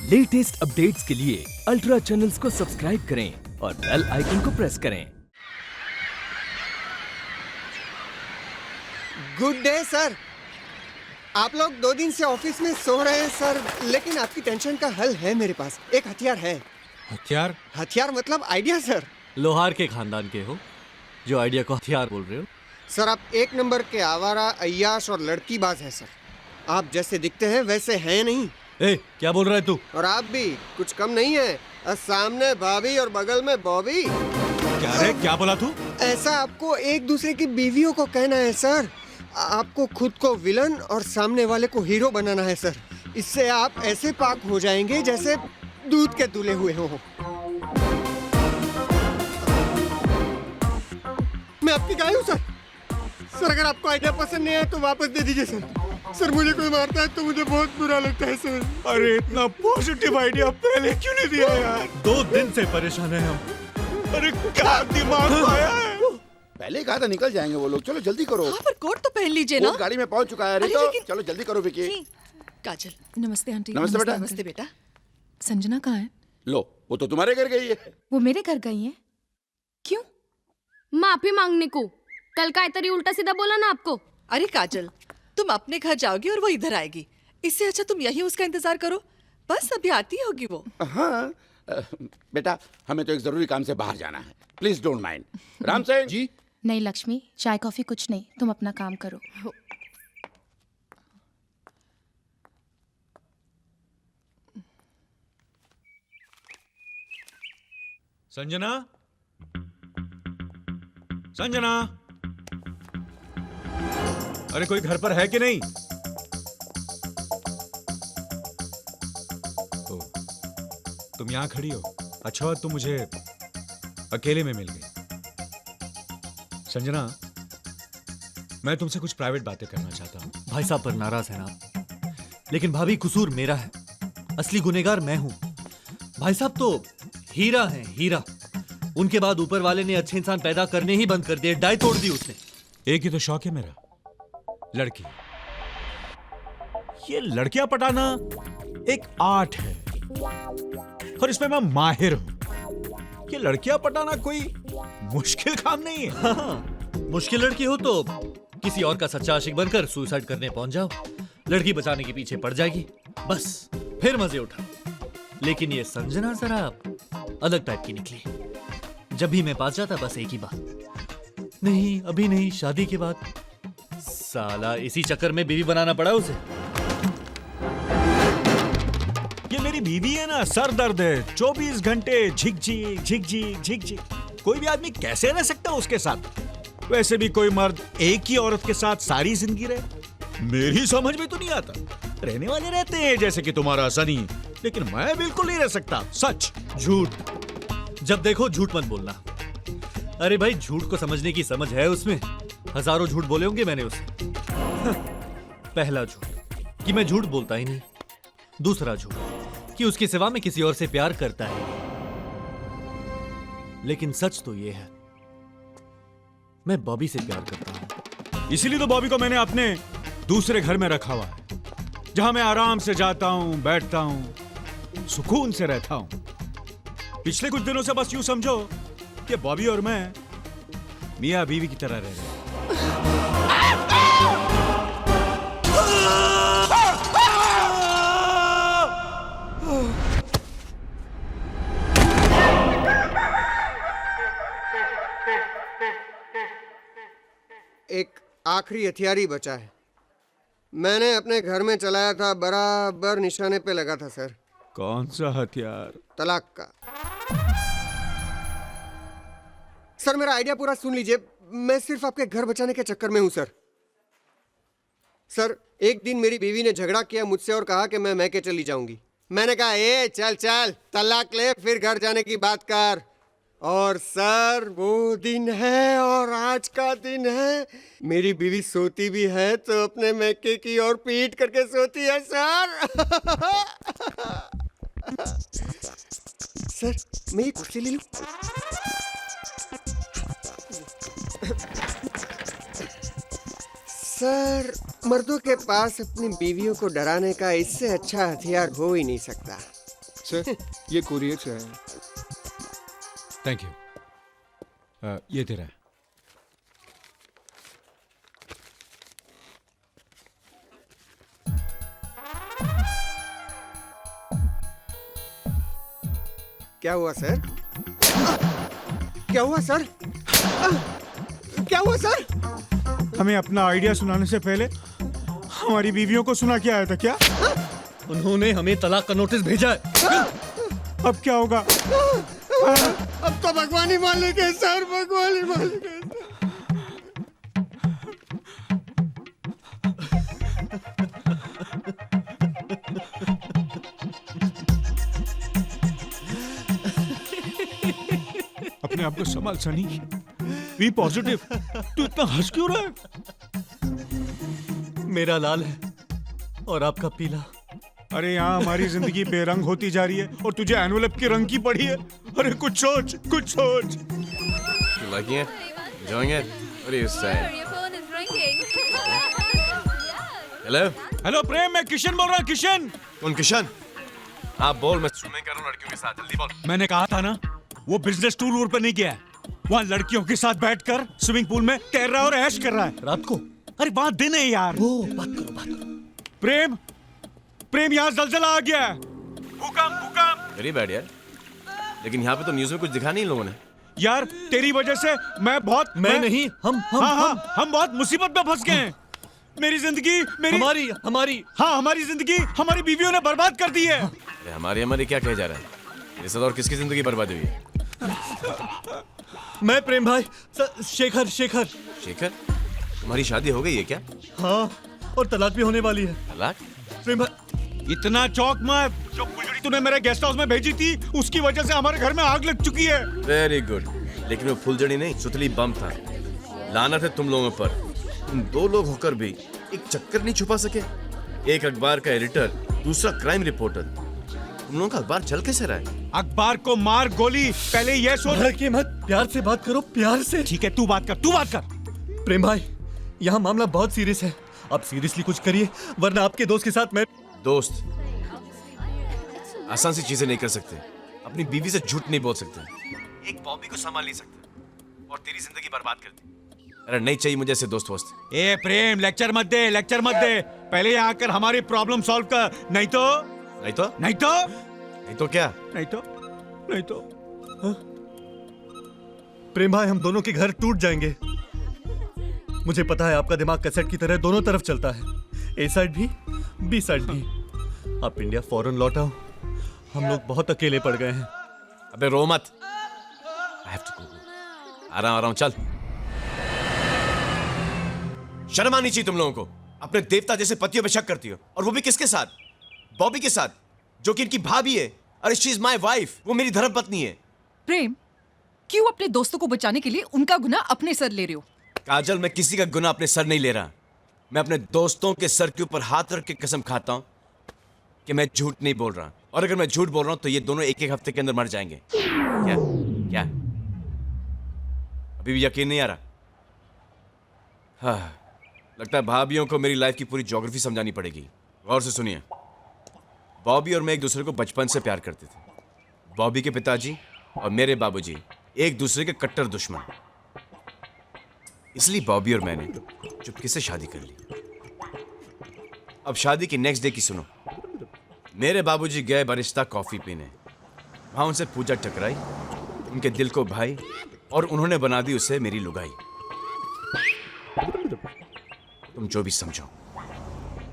Latest updates के लिए ultra channels को सब्सक्राइब करें और बेल आइकन को प्रेस करें। Good day sir. आप लोग 2 दिन से ऑफिस में सो रहे हैं सर, लेकिन आपकी टेंशन का हल है मेरे पास। एक हथियार है। हथियार मतलब आइडिया सर। लोहार के खानदान के हो जो आइडिया को हथियार बोल रहे हो? सर आप 1 नंबर के आवारा, अय्याश और लड़कीबाज हैं सर। आप जैसे दिखते हैं वैसे हैं नहीं। क्या बोल रहा है तू? और आप भी कुछ कम नहीं है। सामने भाभी और बगल में बॉबी। क्या बोला तू? ऐसा आपको एक दूसरे की बीवियों को कहना है सर। आपको खुद को विलन और सामने वाले को हीरो बनाना है सर। इससे आप ऐसे पाक हो जाएंगे जैसे दूध के दूल्हे हुए हो। मैं आपकी गाय हूँ सर। सर अगर आपको आइडिया पसंद नहीं आया तो वापस दे दीजिए सर। सर मुझे कोई मारता है तो मुझे बहुत बुरा लगता है सर। अरे इतना पॉजिटिव आइडिया पहले क्यों नहीं दिया यार? 2 दिन से परेशान है हम। अरे क्या दिमाग आया है? पहले कहा था निकल जाएंगे वो लोग। चलो जल्दी करो। हाँ, पर कोट तो पहन लीजिए ना। कोट गाड़ी में पहुंच चुका है। अरे तो चलो जल्दी करो विकी। काजल। नमस्ते आंटी। नमस्ते बेटा। नमस्ते बेटा। संजना कहाँ है? लो वो तो तुम्हारे घर गई है। वो मेरे घर गई है? क्यों? माफी मांगने को। कल का इतनी उल्टा सीधा बोला ना आपको। अरे काजल, तुम अपने घर जाओगी और वो इधर आएगी। इससे अच्छा तुम यहीं उसका इंतजार करो। बस अभी आती होगी वो। हाँ बेटा हमें तो एक जरूरी काम से बाहर जाना है। Please don't mind. Ram Singh ji. नहीं लक्ष्मी, चाय कॉफी कुछ नहीं, तुम अपना काम करो। संजना, संजना, अरे कोई घर पर है कि नहीं? ओ, तुम यहां खड़ी हो। अच्छा तुम मुझे अकेले में मिल गई। संजना, मैं तुमसे कुछ प्राइवेट बातें करना चाहता हूं। भाई साहब पर नाराज है ना, लेकिन भाभी कसूर मेरा है। असली गुनेगार मैं हूं। भाई साहब तो हीरा है, हीरा। उनके बाद ऊपर वाले ने अच्छे इंसान पैदा करने ही बंद कर दिए। डाई तोड़ दी उसने। एक ही तो शौक है मेरा, लड़की। ये लड़कियां पटाना एक आर्ट है और इसमें मैं माहिर हूं। ये लड़कियां पटाना कोई मुश्किल काम नहीं है। हाँ, मुश्किल लड़की हो तो किसी और का सच्चा आशिक बनकर सुसाइड करने पहुंच जाओ। लड़की बचाने के पीछे पड़ जाएगी, बस फिर मजे उठाओ। लेकिन ये संजना जरा अलग टाइप की निकली। जब भी मैं पास जाता बस एक ही बात, नहीं अभी नहीं, शादी के बाद। साला इसी चक्कर में बीवी बनाना पड़ा उसे। ये मेरी बीवी है ना, सर दर्द है। 24 घंटे झिकझिक झिकझिक झिकझिक। कोई भी आदमी कैसे रह सकता है उसके साथ? वैसे भी कोई मर्द एक ही औरत के साथ सारी जिंदगी रहे, मेरी समझ में तो नहीं आता। रहने वाले रहते हैं जैसे कि तुम्हारा सनी, लेकिन मैं बिल्कुल नहीं रह सकता। सच। झूठ। जब देखो झूठ मत बोलना। अरे भाई झूठ को समझने की समझ है उसमें। हजारों झूठ बोले होंगे मैंने उसे। पहला झूठ कि मैं झूठ बोलता ही नहीं। दूसरा झूठ कि उसके सिवा में किसी और से प्यार करता है। लेकिन सच तो यह है, मैं बॉबी से प्यार करता हूं। इसीलिए तो बॉबी को मैंने अपने दूसरे घर में रखा हुआ है, जहां मैं आराम से जाता हूं, बैठता हूं, सुकून से रहता हूं। पिछले कुछ दिनों से बस यूं समझो कि बॉबी और मैं मियां बीवी की तरह रह रहे हैं। एक आखिरी हथियार ही बचा है। मैंने अपने घर में चलाया था, बराबर निशाने पे लगा था सर। कौन सा हथियार? तलाक का। सर मेरा आइडिया पूरा सुन लीजिए। मैं सिर्फ आपके घर बचाने के चक्कर में हूं सर। सर एक दिन मेरी बीवी ने झगड़ा किया मुझसे और कहा कि मैं मैके चली जाऊंगी। मैंने कहा ए चल चल, तलाक ले फिर घर जाने की बात कर। और सर वो दिन है और आज का दिन है। मेरी बीवी सोती भी है तो अपने मैके की ओर पीट करके सोती है सर। सर मैं ये कुर्सी ले लूं? सर मर्दों के पास अपनी बीवियों को डराने का इससे अच्छा हथियार हो ही नहीं सकता। सर ये कुरियर से आया। Thank you. ये तेरा है। क्या हुआ सर? क्या हुआ सर? क्या हुआ सर? हमें अपना आइडिया सुनाने से पहले हमारी बीवियों को सुना के आया था क्या? उन्होंने हमें तलाक का नोटिस भेजा है। अब क्या होगा? अब तो भगवान ही मालिक है सर, भगवान ही मालिक है। अपने आप को संभाल सनी। B positive. तू इतना हंस क्यों रहा है? मेरा लाल है और आपका पीला। अरे यहाँ हमारी जिंदगी बेरंग होती जा रही है और तुझे एनवेलप के रंग की पड़ी है। अरे कुछ सोच, कुछ सोच। You liking it? Enjoying it? What do you say? Your phone is ringing. Hello? Hello Prem, मैं किशन बोल रहा हूँ। किशन, कौन किशन? आप बोल, मैं स्विमिंग कर रहा हूँ लड़कियों के साथ, जल्दी बोल। मैंने कहा था ना, वो बिजनेस टूर पर नहीं गया है। वहाँ लड़कियों के साथ बैठकर स्विमिंग पूल में तैर रहा है और ऐश कर रहा है। रात को? अरे वहाँ दिन है यार। ओ, बात करो, बात करो। प्रेम, प्रेम यहाँ जलजला आ गया है। भूकंप, भूकंप। वेरी बैड यार। लेकिन यहाँ पे तो न्यूज़ में कुछ दिखा नहीं इन लोगों ने। यार तेरी वजह से मैं नहीं, हम बहुत मुसीबत में फंस गए हैं। मेरी जिंदगी, हमारी जिंदगी हमारी बीवियों ने बर्बाद कर दी है। अरे हमारी क्या कहे जा रहा है? मेरे साथ और किसकी जिंदगी बर्बाद हुई है? मैं प्रेम भाई, शेखर। शेखर, तुम्हारी शादी हो गई है क्या? हाँ, और तलाक भी होने वाली है। तलाक? प्रेम भाई, इतना चौक मत। जो फुलझड़ी तूने मेरे गेस्ट हाउस में भेजी थी, उसकी वजह से हमारे घर में आग लग चुकी है। Very good. लेकिन वो फुलझड़ी नहीं, सुतली बम था। लानत है तुम लोगों पर। तुम दो लोग होकर भी एक चक्कर नहीं छुपा सके। एक अखबार का एडिटर, दूसरा क्राइम रिपोर्टर। तुम लोगों का अखबार चल कैसे रहा है? अखबार को मार गोली। पहले ये सोच। भड़के मत, प्यार से बात करो, प्यार से। ठीक है, तू बात कर। प्रेम भाई, यहाँ मामला बहुत सीरियस है। आप सीरियसली कुछ करिए, वरना आपके दोस्त के साथ मैं। दोस्त आसान सी चीजें नहीं कर सकते। अपनी बीवी से झूठ नहीं बोल सकते। एक बॉबी को संभाल नहीं सकते और तेरी जिंदगी बर्बाद कर दी। अरे नहीं चाहिए मुझे ऐसे दोस्त वोस्त। ए प्रेम, लेक्चर मत दे। पहले यहाँ आकर हमारी प्रॉब्लम सॉल्व कर। नहीं तो प्रेम भाई, हम दोनों के घर टूट जाएंगे। मुझे पता है आपका दिमाग कैसेट की तरह दोनों तरफ चलता है, ए साइड भी, बी साइड भी। आप इंडिया फौरन लौट आओ, हम लोग बहुत अकेले पड़ गए हैं। अबे रो मत। I have to go. आ रहा हूं, चल। शर्म आनी चाहिए तुम लोगों को। अपने देवता जैसे पतियों पे शक करती हो, और वो भी किसके साथ? बॉबी के साथ, जो कि इनकी भाभी है। अरे शी इज माय वाइफ, वो मेरी धर्मपत्नी है। प्रेम, क्यों अपने दोस्तों को बचाने के लिए उनका गुनाह अपने सर ले रहे हो? काजल, मैं किसी का गुनाह अपने सर नहीं ले रहा। मैं अपने दोस्तों के सर के ऊपर हाथ रख के कसम खाता हूं कि मैं झूठ नहीं बोल रहा। और अगर मैं झूठ बोल रहा हूं तो ये दोनों एक हफ्ते के अंदर मर जाएंगे। क्या अभी भी यकीन नहीं आ रहा? हाँ, लगता है भाभियों को मेरी लाइफ की पूरी ज्योग्राफी समझानी पड़ेगी। गौर से सुनिए। बॉबी और मैं एक दूसरे को बचपन से प्यार करते थे। बॉबी के पिताजी और मेरे बाबूजी एक दूसरे के कट्टर दुश्मन। इसलिए बॉबी और मैंने चुपके से शादी कर ली। अब शादी की नेक्स्ट डे की सुनो। मेरे बाबूजी गए बरिस्ता कॉफी पीने। वहां उनसे पूजा टकराई, उनके दिल को भाई, और उन्होंने बना दी उसे मेरी लुगाई। तुम जो भी समझो,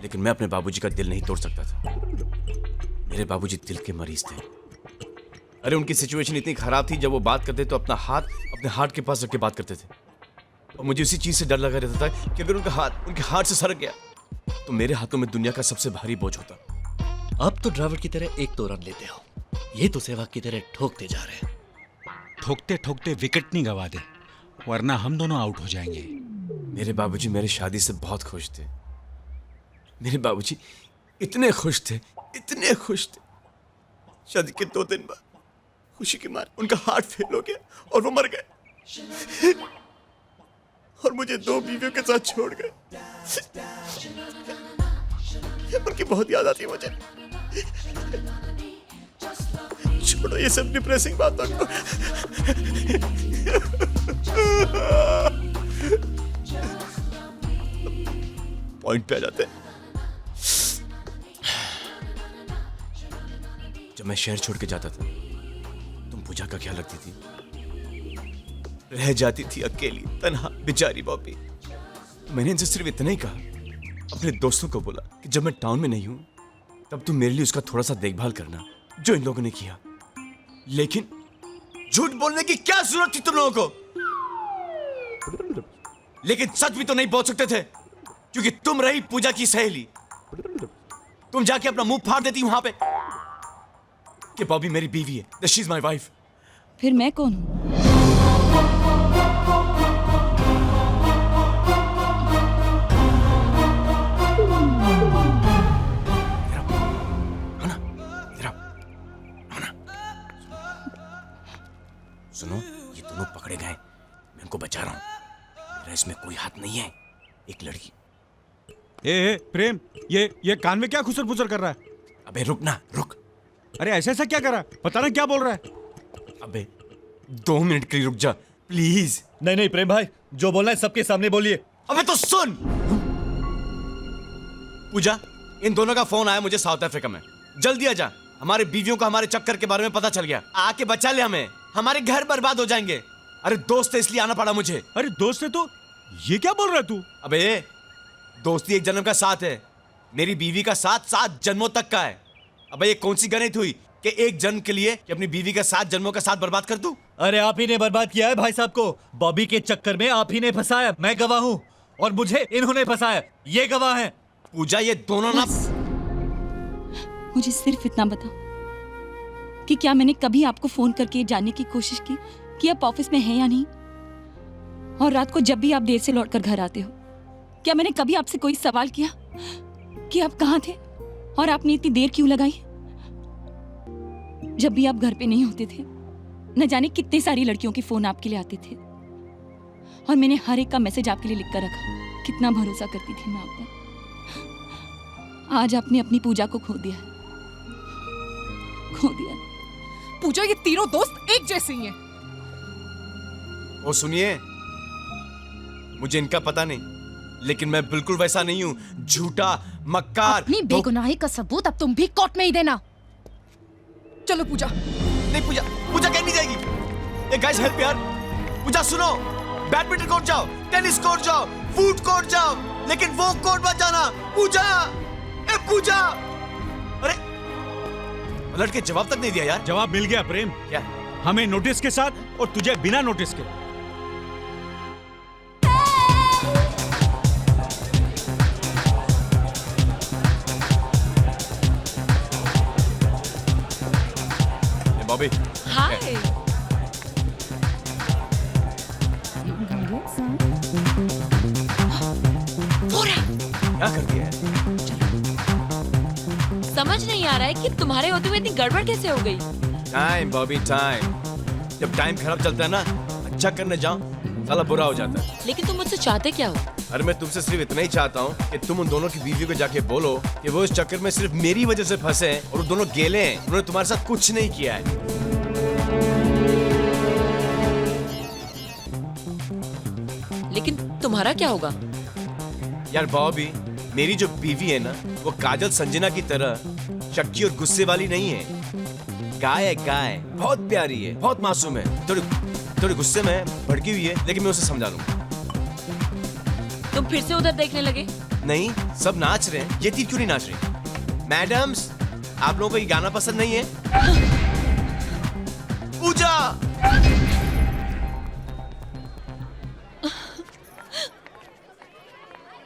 लेकिन मैं अपने बाबूजी का दिल नहीं तोड़ सकता था। मेरे बाबूजी दिल के मरीज थे। अरे उनकी सिचुएशन इतनी खराब थी, जब वो बात करते तो अपना हाथ अपने हार्ट के पास रख के बात करते थे। और मुझे उसी चीज से डर लगा रहता था कि अगर उनके हाथ से सरक गया तो मेरे हाथों में दुनिया का सबसे भारी बोझ होता। आप तो ड्राइवर की तरह एक तो रन लेते हो, ये तो सेवक की तरह ठोकते जा रहे हैं। ठोकते ठोकते विकेट नहीं गवा दे, वरना हम दोनों आउट हो जाएंगे। मेरे बाबूजी मेरी शादी से बहुत खुश थे। मेरे बाबूजी इतने खुश थे, इतने खुश थे। शादी के 2 दिन बाद खुशी के मारे उनका हार्ट फेल हो गया और वो मर गए। और मुझे 2 बीवियों के साथ छोड़ गए। उनकी बहुत याद आती है मुझे। छोड़ो ये सब डिप्रेसिंग बातों को। पॉइंट पे आ जाते हैं। जब मैं शहर छोड़ के जाता था तुम पूजा का ख्याल रखती थी, रह जाती थी अकेली तन्हा बेचारी बॉबी। मैंने इनसे सिर्फ इतना ही कहा, अपने दोस्तों को बोला कि जब मैं टाउन में नहीं हूं तब तुम मेरे लिए उसका थोड़ा सा देखभाल करना, जो इन लोगों ने किया। लेकिन झूठ बोलने की क्या जरूरत थी तुम लोगों को? लेकिन सच भी तो नहीं बोल सकते थे क्योंकि तुम रही पूजा की सहेली। तुम जाके अपना मुंह फाड़ देती वहां पे कि बॉबी मेरी बीवी है, शी इज माय वाइफ। फिर मैं कौन हूं? सुनो, ये दोनों पकड़े गए, मैं उनको बचा रहा हूं। मेरा इसमें कोई हाथ नहीं है। एक लड़की। ए प्रेम, ये कान में क्या खुसर फुसर कर रहा है? अबे रुक ना, रुक। अरे ऐसा क्या कर रहा है? पता ना क्या बोल रहा है। अबे 2 मिनट के लिए रुक जा प्लीज। नहीं नहीं प्रेम भाई, जो बोलना है सबके सामने बोलिए। अबे तो सुन। पूजा, इन दोनों का फोन आया मुझे साउथ अफ्रीका में। जल्दी आ जा, हमारे बीवियों को हमारे चक्कर के बारे में पता चल गया। आके बचा ले हमें, हमारे घर बर्बाद हो जाएंगे। अरे दोस्त है इसलिए आना पड़ा मुझे। अरे दोस्त है तो ये क्या बोल रहा है तू? अबे दोस्ती एक जन्म का साथ है, मेरी बीवी का साथ 7 जन्मों तक का है। अबे ये कौन सी गणित हुई कि एक जन्म के लिए कि अपनी बीवी का 7 जन्मों का साथ बर्बाद कर दूं? अरे आप ही ने बर्बाद किया है भाई साहब को। बॉबी के चक्कर में आप ही ने फंसाया, मैं गवाह हूं। और मुझे इन्होंने फंसाया, ये गवाह हैं। पूजा ये दोनों ना। मुझे सिर्फ इतना बता कि क्या मैंने कभी आपको फोन करके जानने की कोशिश की कि आप ऑफिस में हैं या नहीं? और रात को जब भी आप देर से लौटकर घर आते हो, क्या मैंने कभी आपसे कोई सवाल किया कि आप कहाँ थे और आपने इतनी देर क्यों लगाई? जब भी आप घर पे नहीं होते थे, न जाने कितने सारी लड़कियों के फोन आपके लिए आते थे और मैंने हर एक का मैसेज आपके लिए लिख कर रखा। कितना भरोसा करती थी मैं आप पर। आज आपने अपनी पूजा को खो दिया, खो दिया। पूजा, ये तीनों दोस्त एक जैसे ही हैं। ओ सुनिए, मुझे इनका पता नहीं, लेकिन मैं बिल्कुल वैसा नहीं हूँ। झूठा, मक्कार। अपनी बेगुनाही का सबूत अब तुम भी कोर्ट में ही देना। चलो पूजा। नहीं पूजा, पूजा कहीं नहीं जाएगी। गाइस हेल्प यार। पूजा सुनो, बैडमिंटन कोर्ट जाओ, टेनिस कोर्ट जाओ, फूड कोर्ट जाओ, लेकिन वो कोर्ट मत जाना। पूजा, ए पूजा। अरे लड़के जवाब तक नहीं दिया यार। जवाब मिल गया प्रेम। क्या? हमें नोटिस के साथ और तुझे बिना नोटिस के। बॉबी। हाय। क्या कर दिया है? समझ नहीं आ रहा है कि तुम्हारे होते हुए इतनी गड़बड़ कैसे हो गई। Time Bobby, time. जब टाइम खराब चलता है ना, अच्छा करने जाओ साला बुरा हो जाता है। लेकिन तुम मुझसे चाहते क्या हो? अरे मैं तुमसे सिर्फ इतना ही चाहता हूँ कि तुम उन दोनों की बीवी को जाके बोलो कि वो इस चक्कर में सिर्फ मेरी वजह से फंसे हैं और वो दोनों गेले हैं। उन्होंने तुम्हारे साथ कुछ नहीं किया है। लेकिन तुम्हारा क्या होगा? यार बॉबी, मेरी जो बीवी है ना, वो काजल संजना की तरह शक्की और गुस्से वाली नहीं है। गाय है, गाय। बहुत प्यारी है, बहुत मासूम है। थोड़ी गुस्से में भड़की हुई है, लेकिन मैं उसे समझा लूंगा। तुम फिर से उधर देखने लगे? नहीं, सब नाच रहे हैं। ये तीन क्यों नहीं नाच रही? मैडम्स, आप लोगों को ये गाना पसंद नहीं है? पूजा!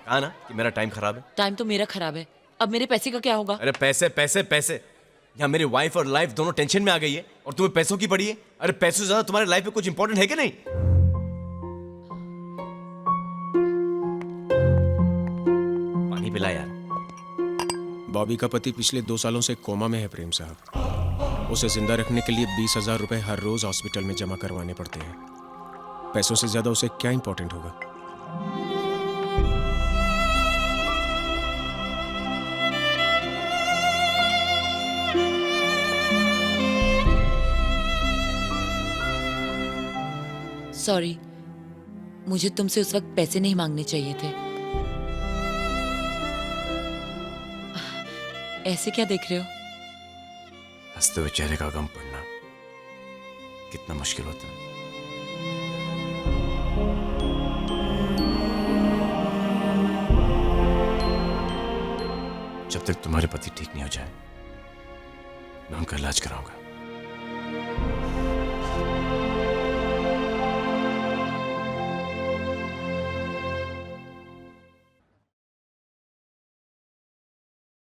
कहा ना कि मेरा टाइम खराब है। टाइम तो मेरा खराब है, अब मेरे पैसे का क्या होगा? अरे पैसे पैसे पैसे, यहाँ मेरी वाइफ और लाइफ दोनों टेंशन में आ गई है और तुम्हें पैसों की पड़ी है। अरे पैसों से ज्यादा तुम्हारे लाइफ में कुछ इंपॉर्टेंट है कि नहीं? पानी पिला यार। बॉबी का पति पिछले 2 सालों से कोमा में है प्रेम साहब। उसे जिंदा रखने के लिए 20,000 रुपए हर रोज हॉस्पिटल में जमा करवाने पड़ते हैं। पैसों से ज्यादा उसे क्या इंपॉर्टेंट होगा? सॉरी, मुझे तुमसे उस वक्त पैसे नहीं मांगने चाहिए थे। ऐसे क्या देख रहे हो? हंसते हुए चेहरे का गम पड़ना कितना मुश्किल होता है। जब तक तुम्हारे पति ठीक नहीं हो जाए मैं उनका इलाज कराऊंगा।